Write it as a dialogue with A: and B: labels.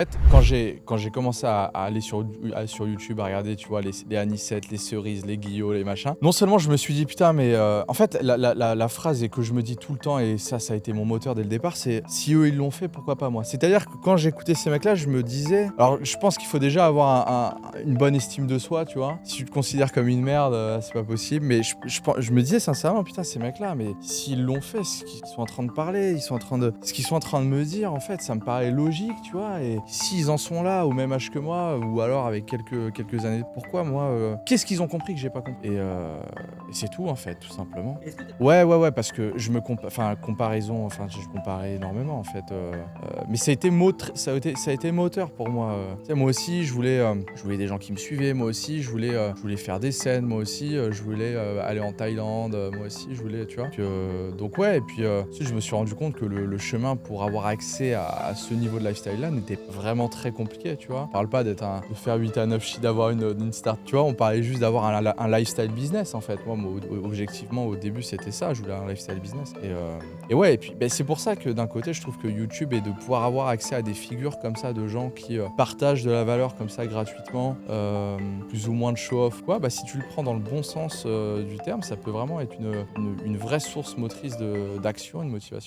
A: En fait, quand j'ai commencé à aller sur YouTube, à regarder, tu vois, les Anisette, les Cerises, les Guillaume, les machins, non seulement je me suis dit: «Putain, mais» en fait, la phrase et que je me dis tout le temps et ça a été mon moteur dès le départ, c'est: «Si eux, ils l'ont fait, pourquoi pas moi?» C'est-à-dire que quand j'écoutais ces mecs-là, je me disais alors je pense qu'il faut déjà avoir une bonne estime de soi, tu vois? Si tu te considères comme une merde, c'est pas possible, mais je me disais sincèrement: «Putain, ces mecs-là, mais s'ils l'ont fait, ce qu'ils sont en train de parler, ce qu'ils sont en train de me dire, en fait, ça me paraît logique, tu vois? Et s'ils en sont là au même âge que moi ou alors avec quelques années, pourquoi moi, qu'est-ce qu'ils ont compris que j'ai pas compris? Et c'est tout en fait, tout simplement.
B: Est-ce que tu
A: Ouais, parce que je me comparaison, enfin je comparais énormément en fait, mais ça a été moteur pour moi, tu sais, moi aussi je voulais des gens qui me suivaient, moi aussi je voulais faire des scènes, moi aussi, je voulais, aller en Thaïlande, moi aussi je voulais, tu vois? Donc ouais et puis, tu sais, je me suis rendu compte que le chemin pour avoir accès à ce niveau de lifestyle-là n'était vraiment très compliqué, tu vois? On parle pas de faire 8 à 9 chi d'avoir une start, tu vois? On parlait juste d'avoir un lifestyle business, en fait. Moi, objectivement, au début, c'était ça, je voulais un lifestyle business et ouais et puis, beh, c'est pour ça que d'un côté, je trouve que YouTube et de pouvoir avoir accès à des figures comme ça de gens qui, partagent de la valeur comme ça gratuitement, plus ou moins de show off quoi, bah, si tu le prends dans le bon sens, du terme, ça peut vraiment être une vraie source motrice d'action et de motivation.